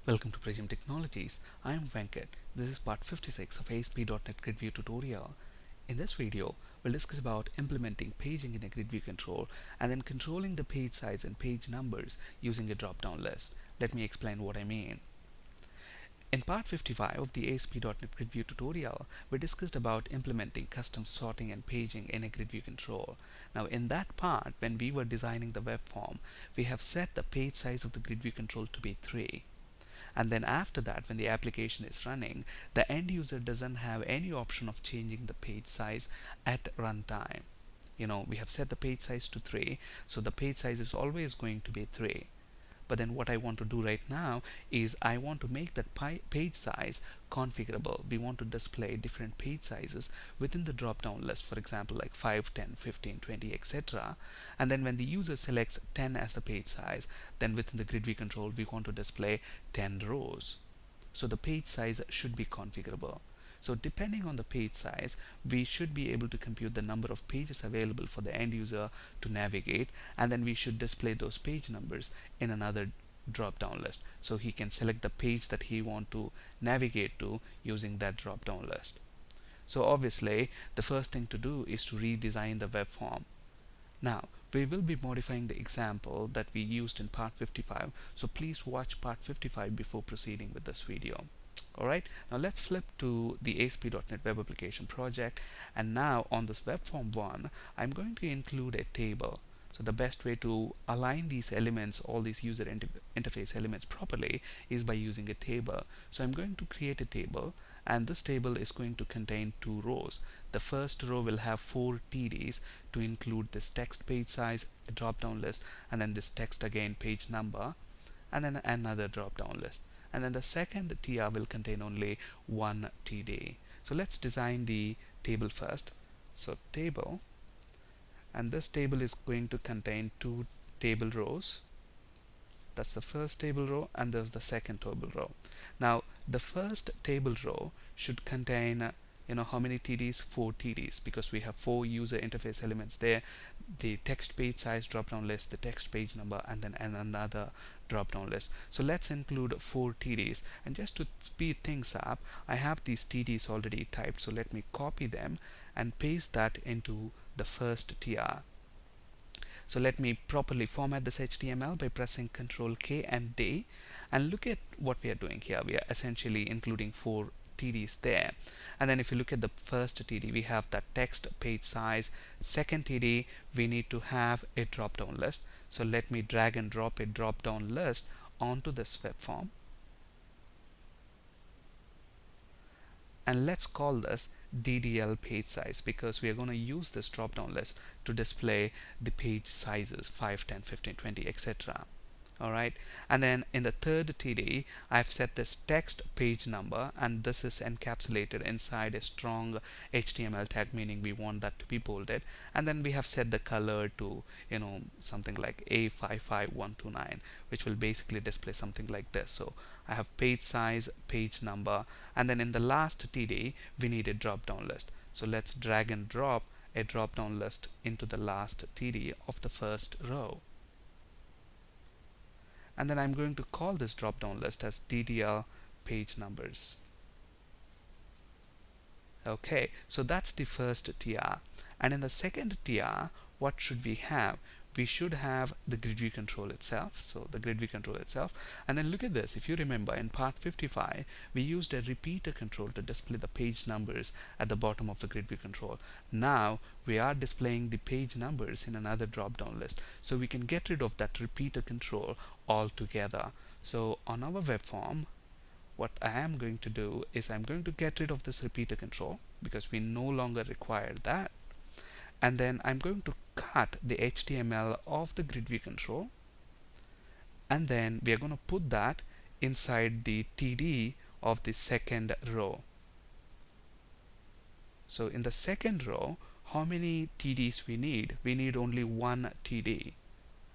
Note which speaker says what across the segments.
Speaker 1: Welcome to Prism Technologies. I am Venkat. This is part 56 of ASP.NET gridview tutorial. In this video, we'll discuss about implementing paging in a gridview control and then controlling the page size and page numbers using a drop-down list. Let me explain what I mean. In part 55 of the ASP.NET gridview tutorial, we discussed about implementing custom sorting and paging in a gridview control. Now in that part, when we were designing the web form, we have set the page size of the gridview control to be 3. And then after that, when the application is running, the end user doesn't have any option of changing the page size at runtime. We have set the page size to 3, so the page size is always going to be 3. But then what I want to do right now is I want to make that page size configurable. We want to display different page sizes within the drop down list, for example like 5, 10, 15, 20, etc. And then when the user selects 10 as the page size, then within the grid view control we want to display 10 rows. So the page size should be configurable. So depending on the page size, we should be able to compute the number of pages available for the end user to navigate, and then we should display those page numbers in another drop down list, so he can select the page that he want to navigate to using that drop down list. So obviously the first thing to do is to redesign the web form. Now we will be modifying the example that we used in part 55, so please watch part 55 before proceeding with this video. Alright, now let's flip to the ASP.NET Web Application project, and now on this web form 1 I'm going to include a table. So the best way to align these elements, all these user interface elements properly, is by using a table. So I'm going to create a table, and this table is going to contain 2 rows. The first row will have 4 TDs to include this text page size, a drop down list, and then this text again page number, and then another drop down list. And then the second TR will contain only 1 TD. So let's design the table first. So table, and this table is going to contain 2 table rows. That's the first table row, and there's the second table row. Now the first table row should contain how many TDs? 4 TDs, because we have 4 user interface elements there: the text page size drop down list, the text page number, and then another drop down list. So let's include 4 TDs, and just to speed things up, I have these TDs already typed, so let me copy them and paste that into the first TR. So let me properly format this HTML by pressing Ctrl K and D, and look at what we are doing here. We are essentially including 4 TDs there. And then if you look at the first TD, we have that text page size. Second TD, we need to have a drop down list. So let me drag and drop a drop down list onto this web form, and let's call this DDL page size, because we are going to use this drop down list to display the page sizes 5, 10, 15, 20, etc. Alright, and then in the third TD I've set this text page number, and this is encapsulated inside a strong HTML tag, meaning we want that to be bolded. And then we have set the color to something like A55129, which will basically display something like this. So I have page size, page number, and then in the last TD we need a drop down list. So let's drag and drop a drop down list into the last TD of the first row. And then I'm going to call this drop down list as DDL page numbers. Okay, so that's the first TR. And in the second TR, what should we have? We should have the grid view control itself. So the grid view control itself. And then look at this. If you remember, in part 55 we used a repeater control to display the page numbers at the bottom of the grid view control. Now we are displaying the page numbers in another drop down list, so we can get rid of that repeater control altogether. So on our web form, what I am going to do is I'm going to get rid of this repeater control, because we no longer require that. And then I'm going to cut the HTML of the grid view control, and then we are going to put that inside the TD of the second row. So in the second row, how many TDs we need? We need only 1 TD.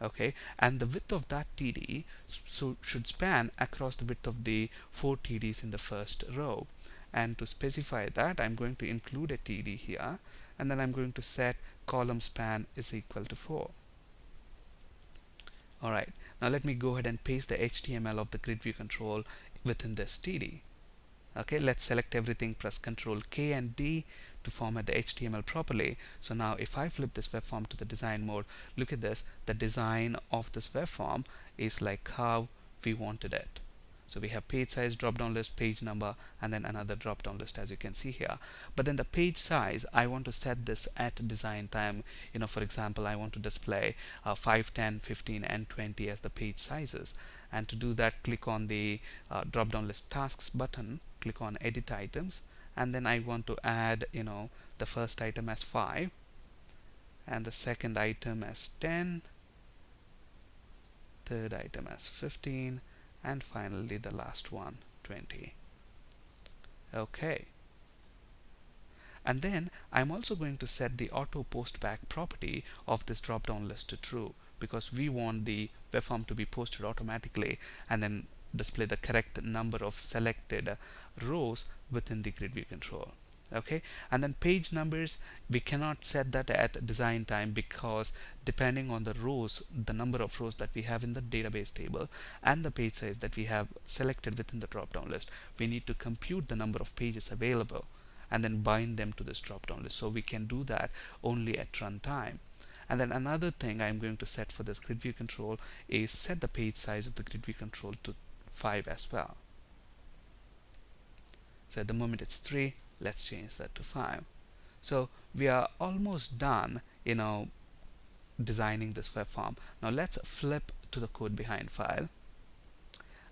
Speaker 1: Okay, and the width of that TD should span across the width of the 4 TDs in the first row. And to specify that, I'm going to include a TD here, and then I'm going to set column span is equal to 4. Alright, Now let me go ahead and paste the HTML of the grid view control within this TD. Okay, let's select everything, press Ctrl K and D to format the HTML properly. So now if I flip this web form to the design mode, look at this, the design of this web form is like how we wanted it. So we have page size, drop down list, page number, and then another drop down list, as you can see here. But then the page size, I want to set this at design time. For example, I want to display 5, 10, 15, and 20 as the page sizes. And to do that, click on the drop down list tasks button, click on edit items, and then I want to add the first item as 5 and the second item as 10, third item as 15, and finally the last one 20. Okay, and then I'm also going to set the auto post back property of this drop down list to true, because we want the web form to be posted automatically and then display the correct number of selected rows within the grid view control. Okay, and then page numbers, we cannot set that at design time, because depending on the rows, the number of rows that we have in the database table and the page size that we have selected within the drop down list, we need to compute the number of pages available and then bind them to this drop down list. So we can do that only at runtime. And then another thing I'm going to set for this grid view control is set the page size of the grid view control to 5 as well. So at the moment it's 3, let's change that to 5. So we are almost done designing this web form. Now let's flip to the code behind file,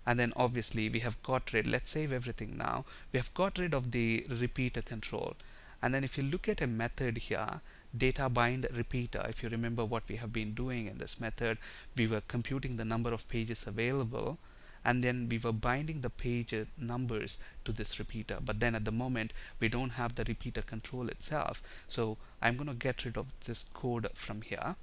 Speaker 1: and then obviously we have got rid, let's save everything now, we have got rid of the repeater control. And then if you look at a method here, data bind repeater, if you remember what we have been doing in this method, we were computing the number of pages available and then we were binding the page numbers to this repeater. But then at the moment we don't have the repeater control itself, so I'm going to get rid of this code from here.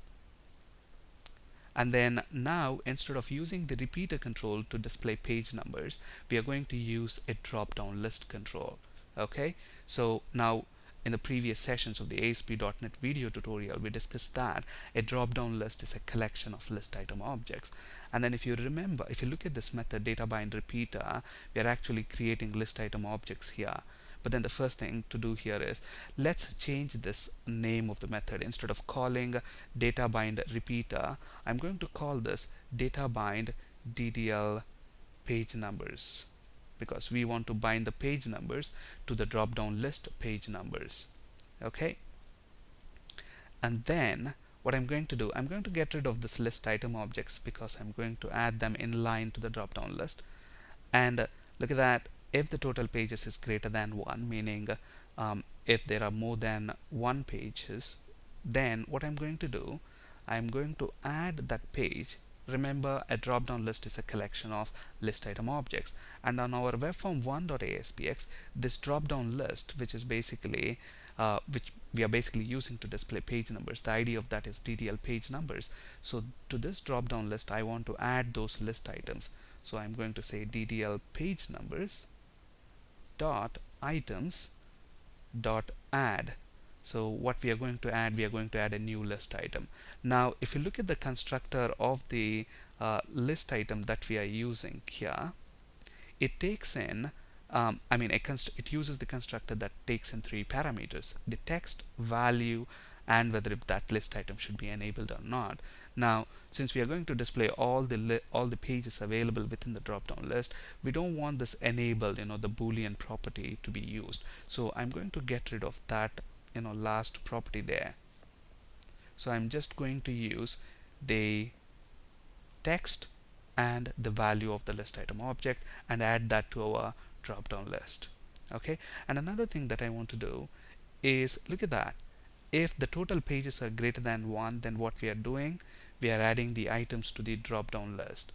Speaker 1: And then now, instead of using the repeater control to display page numbers, we are going to use a drop down list control. Okay, so now in the previous sessions of the ASP.NET video tutorial, we discussed that a drop down list is a collection of list item objects. And then if you remember, if you look at this method data bind repeater, we are actually creating list item objects here. But then the first thing to do here is, let's change this name of the method. Instead of calling data bind repeater, I'm going to call this data bind DDL page numbers, because we want to bind the page numbers to the drop down list page numbers. Okay, and then what I'm going to do, I'm going to get rid of this list item objects because I'm going to add them in line to the drop down list. And look at that, if the total pages is greater than 1, meaning if there are more than 1 pages, then what I'm going to do, I'm going to add that page. Remember, a drop down list is a collection of list item objects, and on our webform1.aspx, this drop down list, which is basically which we are basically using to display page numbers, the ID of that is DDL page numbers. So to this drop down list I want to add those list items. So I'm going to say DDL page numbers dot items dot add. So what we are going to add, we are going to add a new list item. Now if you look at the constructor of the list item that we are using here, it takes in it uses the constructor that takes in 3 parameters: the text, value, and whether if that list item should be enabled or not. Now since we are going to display all the pages available within the drop down list, we don't want this enabled, the boolean property to be used. So I'm going to get rid of that last property there. So I'm just going to use the text and the value of the list item object and add that to our drop down list. Okay, and another thing that I want to do is, look at that, if the total pages are greater than 1, then what we are doing, we are adding the items to the drop down list.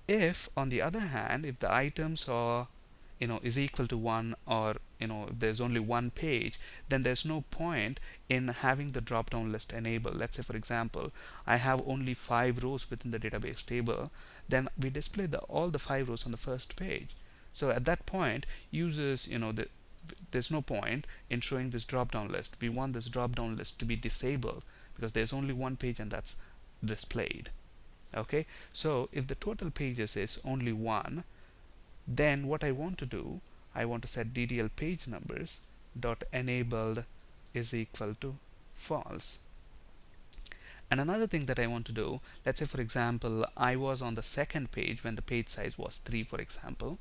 Speaker 1: If on the other hand, if the items are is equal to 1, or if there's only 1 page, then there's no point in having the drop down list enabled. Let's say for example I have only 5 rows within the database table, then we display all the 5 rows on the first page. So at that point, users, there's no point in showing this drop down list. We want this drop down list to be disabled because there's only 1 page and that's displayed. Okay, so if the total pages is only 1, then what I want to do, I want to set ddl page numbers dot enabled is equal to false. And another thing that I want to do, let's say for example I was on the second page when the page size was 3, for example,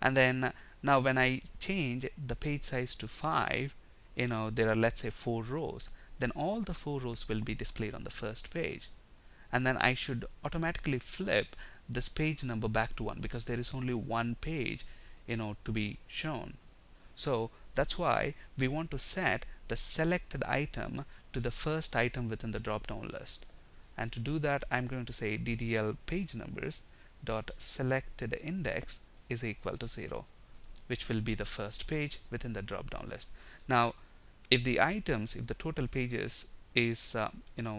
Speaker 1: and then now when I change the page size to 5, there are, let's say, 4 rows, then all the 4 rows will be displayed on the first page, and then I should automatically flip this page number back to 1 because there is only one page to be shown. So that's why we want to set the selected item to the first item within the drop down list. And to do that, I'm going to say ddl page numbers dot selected index is equal to 0, which will be the first page within the drop down list. Now if the total pages is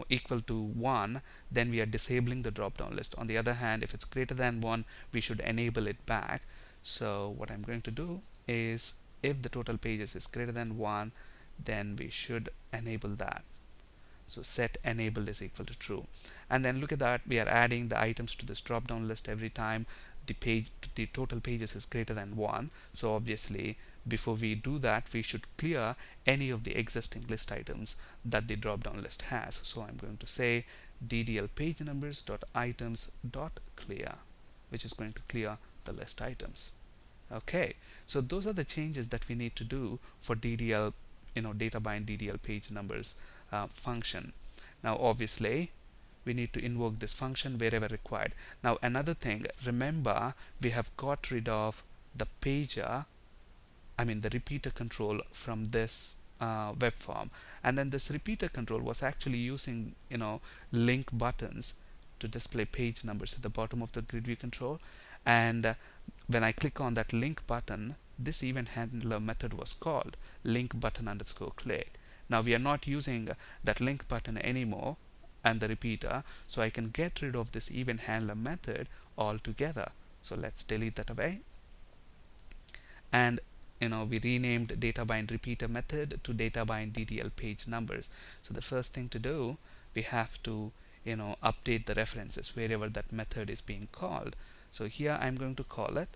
Speaker 1: equal to 1, then we are disabling the drop down list. On the other hand, if it's greater than 1, we should enable it back. So what I'm going to do is, if the total pages is greater than 1, then we should enable that. So set enabled is equal to true. And then look at that, we are adding the items to this drop down list every time the total pages is greater than 1. So obviously before we do that, we should clear any of the existing list items that the drop down list has. So I'm going to say ddl page numbers dot items dot clear, which is going to clear the list items. Okay, so those are the changes that we need to do for ddl, data bind ddl page numbers function. Now obviously we need to invoke this function wherever required. Now another thing, remember we have got rid of the pager, the repeater control from this web form, and then this repeater control was actually using link buttons to display page numbers at the bottom of the grid view control. And when I click on that link button, this event handler method was called link button underscore click. Now we are not using that link button anymore and the repeater, so I can get rid of this event handler method altogether. So let's delete that away. And we renamed data bind repeater method to data bind ddl page numbers. So the first thing to do, we have to update the references wherever that method is being called. So here I'm going to call it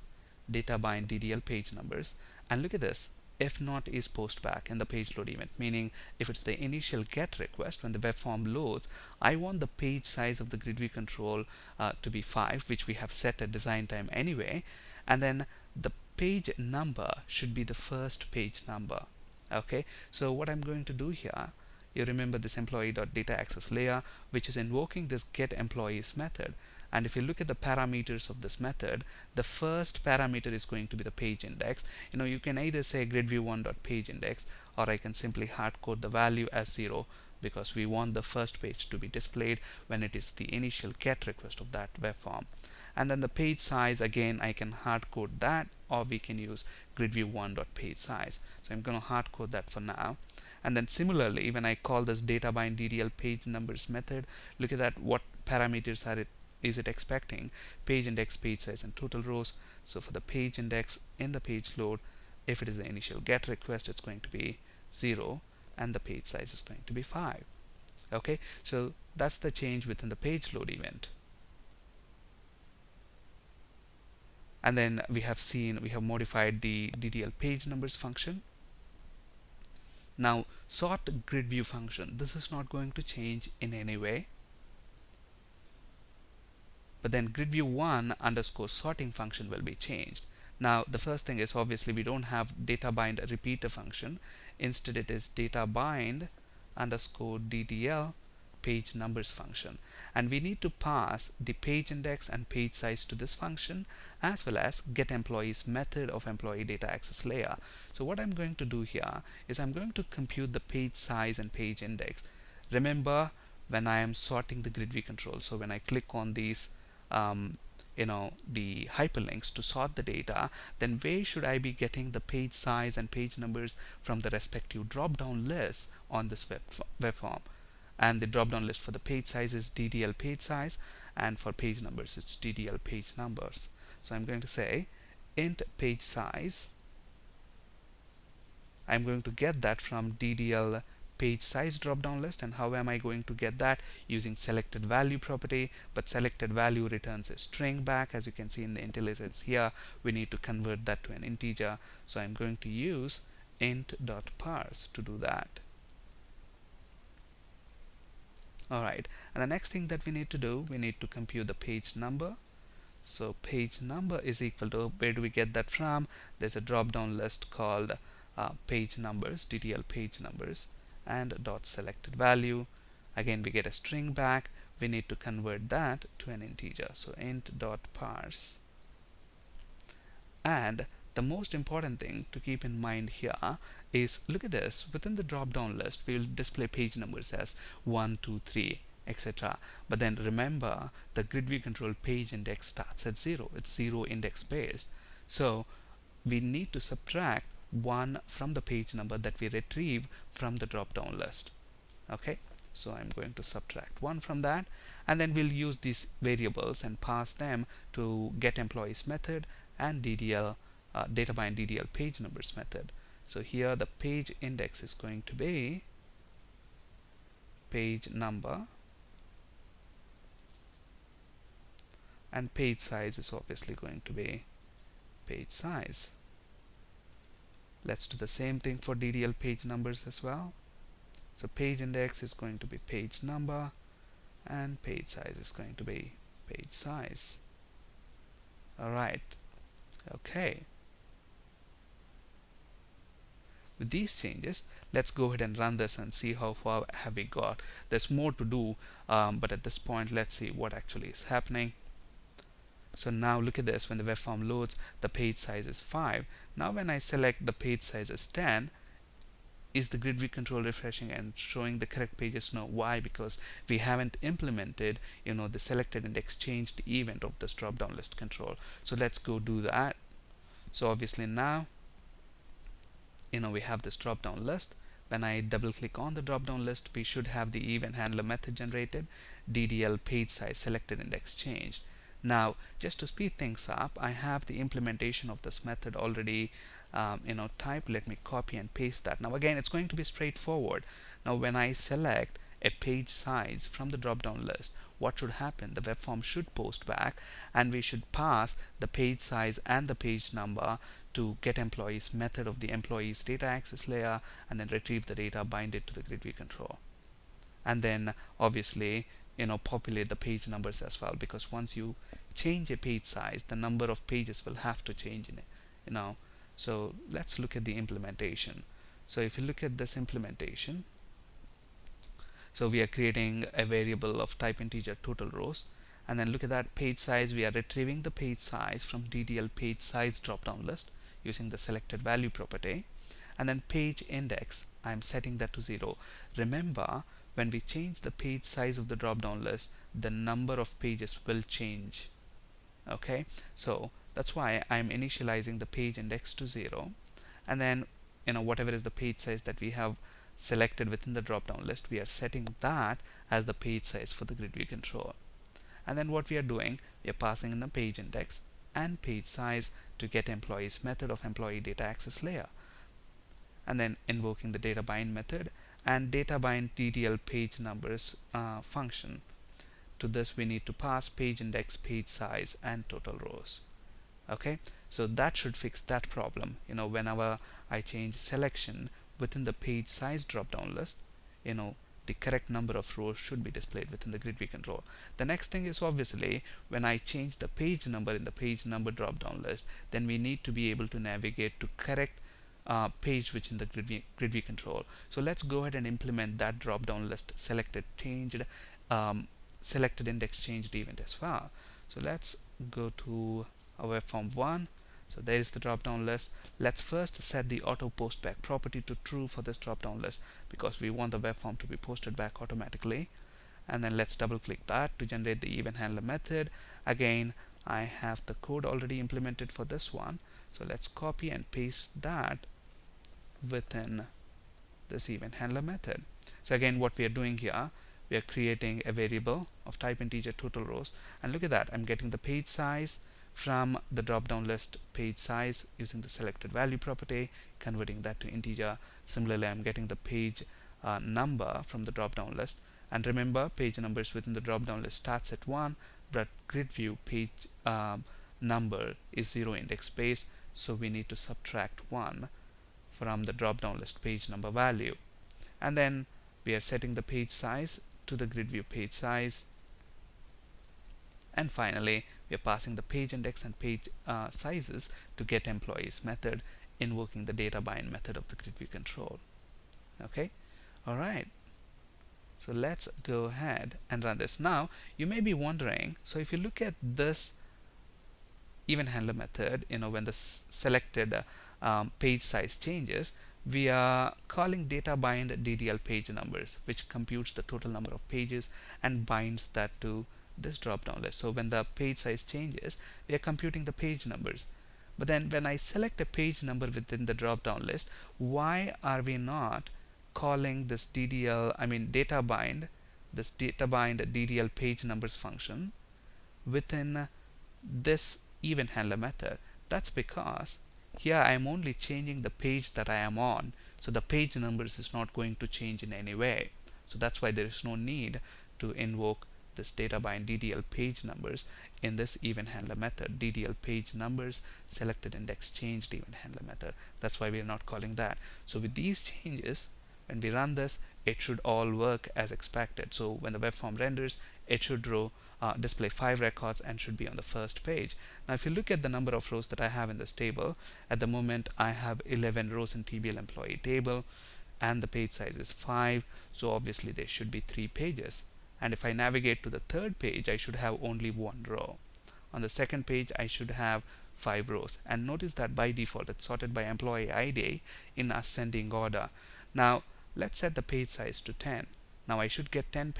Speaker 1: data bind ddl page numbers, and look at this, if not is post back in the page load event, meaning if it's the initial get request when the web form loads, I want the page size of the grid view control to be 5, which we have set at design time anyway, and then the page number should be the first page number. Okay, so what I'm going to do here, you remember this employee.data access layer, which is invoking this get employees method. And if you look at the parameters of this method, the first parameter is going to be the page index. You can either say gridview1.pageIndex, or I can simply hardcode the value as 0, because we want the first page to be displayed when it is the initial get request of that web form. And then the page size, again I can hardcode that, or we can use gridview1.pageSize. So I'm going to hardcode that for now. And then similarly, when I call this data bind ddl page numbers method, look at that, what parameters is it expecting? Page index, page size, and total rows. So for the page index in the page load, if it is the initial get request, it's going to be 0, and the page size is going to be 5. Okay, so that's the change within the page load event. And then we have modified the ddl page numbers function. Now sort grid view function, this is not going to change in any way. But then gridview1 underscore sorting function will be changed. Now the first thing is, obviously we don't have data bind repeater function. Instead it is data bind underscore ddl page numbers function, and we need to pass the page index and page size to this function, as well as get employees method of employee data access layer. So what I'm going to do here is I'm going to compute the page size and page index. Remember, when I am sorting the grid view control, so when I click on these the hyperlinks to sort the data, then where should I be getting the page size and page numbers from the respective drop down lists on this web form? And the drop down list for the page size is ddl page size, and for page numbers it's ddl page numbers. So I'm going to say int page size, I'm going to get that from ddl page size drop down list. And how am I going to get that? Using selected value property, but selected value returns a string back. As you can see in the IntelliSense here, we need to convert that to an integer, so I'm going to use int.parse to do that. Alright, and the next thing that we need to do, we need to compute the page number. So page number is equal to, where do we get that from? There's a drop down list called page numbers, DDL page numbers, and dot selected value. Again, we get a string back. We need to convert that to an integer, so int dot parse. And the most important thing to keep in mind here is, look at this, within the drop down list we will display page numbers as 1, 2, 3, etc. But then remember, the grid view control page index starts at 0. It's 0 index based. So we need to subtract 1 from the page number that we retrieve from the drop down list. Okay, so I'm going to subtract 1 from that, and then we'll use these variables and pass them to get employees method and DDL data bind DDL page numbers method. So here the page index is going to be page number, and page size is obviously going to be page size. Let's do the same thing for DDL page numbers as well. So page index is going to be page number, and page size is going to be page size. Alright, okay. With these changes, let's go ahead and run this and see how far have we got. There's more to do, but at this point let's see what actually is happening. So now look at this, when the web form loads, the page size is 5. Now when I select the page size as 10, is the grid view control refreshing and showing the correct pages? No. Why? Because we haven't implemented the selected index changed event of this drop down list control. So let's go do that. So obviously now we have this drop down list. When I double click on the drop down list, we should have the event handler method generated, DDL page size selected index changed. Now just to speed things up, I have the implementation of this method already typed. Let me copy and paste that. Now again, it's going to be straightforward. Now when I select a page size from the drop down list, what should happen? The web form should post back, and we should pass the page size and the page number to get employees method of the employees data access layer, and then retrieve the data, bind it to the grid view control, and then obviously populate the page numbers as well, because once you change a page size, the number of pages will have to change in it. So let's look at the implementation. So if you look at this implementation, so we are creating a variable of type integer total rows, and then look at that page size. We are retrieving the page size from DDL page size drop down list using the selected value property, and then page index, I'm setting that to 0. Remember, when we change the page size of the drop down list, the number of pages will change. Okay, so that's why I'm initializing the page index to 0, and then whatever is the page size that we have selected within the drop down list, we are setting that as the page size for the grid view control. And then what we are doing, we are passing in the page index and page size to get employees method of employee data access layer, and then invoking the data bind method and data bind DDL page numbers function. To this we need to pass page index, page size, and total rows. Okay, so that should fix that problem. Whenever I change selection within the page size drop down list, the correct number of rows should be displayed within the grid view control. The next thing is, obviously, when I change the page number in the page number drop down list, then we need to be able to navigate to correct page which in the grid view control. So let's go ahead and implement that drop down list selected selected index changed event as well. So let's go to our web form 1. So there is the drop down list. Let's first set the auto post back property to true for this drop down list, because we want the web form to be posted back automatically. And then let's double click that to generate the event handler method. Again, I have the code already implemented for this one, so let's copy and paste that within this event handler method. So again, what we are doing here, we are creating a variable of type integer total rows, and look at that, I'm getting the page size from the drop down list page size using the selected value property, converting that to integer. Similarly, I'm getting the page number from the drop down list. And remember, page numbers within the drop down list starts at 1, but grid view page number is 0 index space, so we need to subtract 1 from the drop down list page number value. And then we are setting the page size to the grid view page size. And finally, we are passing the page index and page sizes to get employees method, invoking the data bind method of the grid view control. Okay, all right. So let's go ahead and run this. Now you may be wondering, so if you look at this event handler method, when the selected page size changes, we are calling data bind DDL page numbers, which computes the total number of pages and binds that to this drop down list. So when the page size changes, we are computing the page numbers. But then when I select a page number within the drop down list, why are we not calling this data bind DDL page numbers function within this event handler method? That's because here I am only changing the page that I am on, so the page numbers is not going to change in any way. So that's why there is no need to invoke this data bind DDL page numbers in this event handler method. DDL page numbers selected index changed event handler method. That's why we are not calling that. So with these changes, when we run this, it should all work as expected. So when the web form renders, it should display 5 records and should be on the first page. Now if you look at the number of rows that I have in this table, at the moment I have 11 rows in TBL employee table, and the page size is 5, so obviously there should be 3 pages. And if I navigate to the third page, I should have only 1 row. On the second page, I should have 5 rows. And notice that by default it's sorted by employee ID in ascending order. Now let's set the page size to 10. Now I should get 10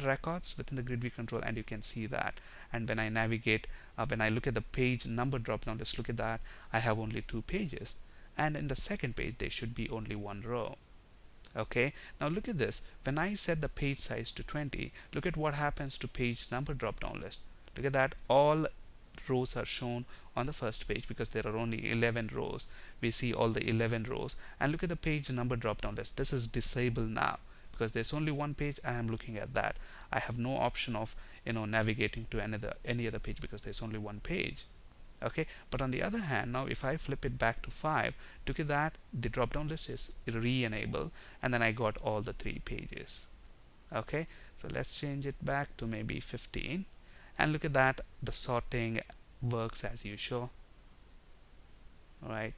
Speaker 1: records within the grid view control, and you can see that. And when I navigate, when I look at the page number drop down, just look at that, I have only 2 pages. And in the second page, there should be only 1 row. Okay, now look at this. When I set the page size to 20, look at what happens to page number drop down list. Look at that, all rows are shown on the first page because there are only 11 rows. We see all the 11 rows. And look at the page number drop down list. This is disabled now because there's only one page and I'm looking at that. I have no option of navigating to any other page because there's only one page. Okay, but on the other hand, now if I flip it back to 5, look at that, the drop down list is re-enabled, and then I got all the 3 pages. Okay, so let's change it back to maybe 15, and look at that, the sorting works as usual. Alright,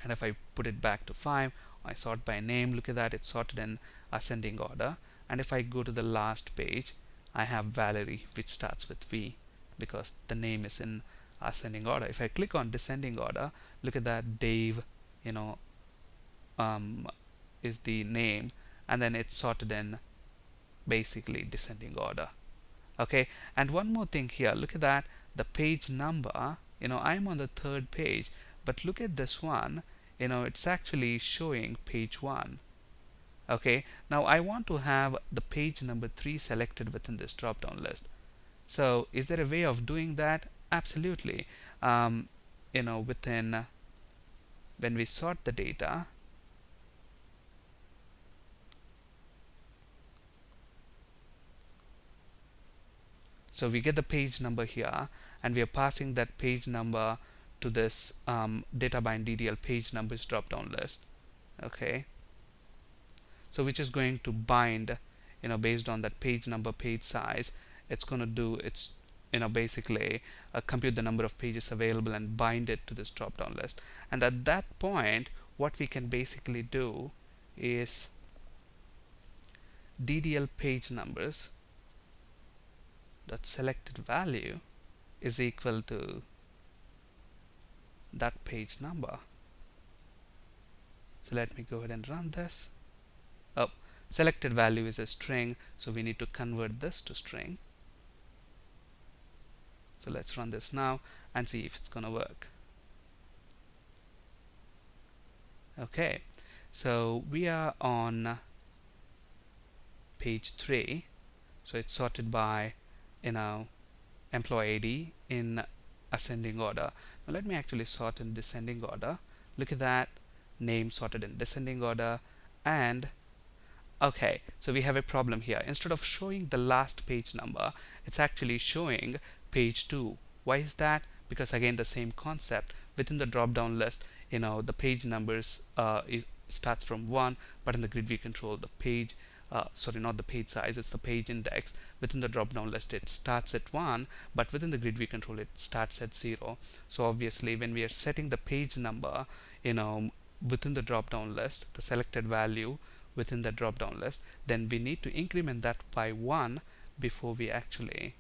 Speaker 1: and if I put it back to 5, I sort by name. Look at that, it's sorted in ascending order. And if I go to the last page, I have Valerie, which starts with V because the name is in ascending order. If I click on descending order, look at that, Dave is the name, and then it's sorted in basically descending order. Okay, and one more thing here, look at that, the page number, I'm on the third page, but look at this one, it's actually showing page 1. Okay, now I want to have the page number 3 selected within this drop down list. So is there a way of doing that? Absolutely. Within, when we sort the data, so we get the page number here, and we are passing that page number to this data bind DDL page numbers drop down list. Okay, so which is going to bind, based on that page number, page size, it's going to do its basically compute the number of pages available and bind it to this drop down list. And at that point, what we can basically do is DDL page numbers dot selected value is equal to that page number. So let me go ahead and run this. Oh, selected value is a string, so we need to convert this to string. So let's run this now and see if it's gonna work. Okay, so we are on page 3, so it's sorted by employee ID in ascending order. Now let me actually sort in descending order. Look at that, name sorted in descending order, and Okay, so we have a problem here. Instead of showing the last page number, it's actually showing page 2. Why is that? Because again, the same concept within the drop down list, the page numbers starts from 1, but in the grid view control, the page sorry, not the page size, it's the page index. Within the drop down list, it starts at 1, but within the grid view control, it starts at 0. So obviously, when we are setting the page number, you know within the drop down list, the selected value within the drop down list, then we need to increment that by 1 before we actually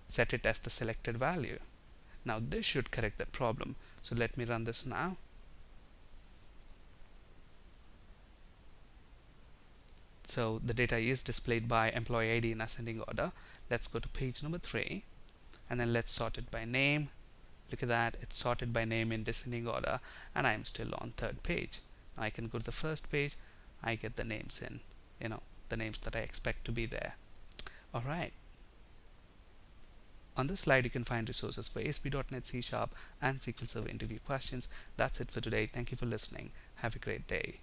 Speaker 1: set it as the selected value. Now this should correct that problem. So let me run this now. So the data is displayed by employee ID in ascending order. Let's go to page number 3, and then let's sort it by name. Look at that, it's sorted by name in descending order, and I'm still on third page. Now I can go to the first page. I get the names in, the names that I expect to be there. Alright, on this slide you can find resources for ASP.NET C# and SQL Server interview questions. That's it for today. Thank you for listening. Have a great day.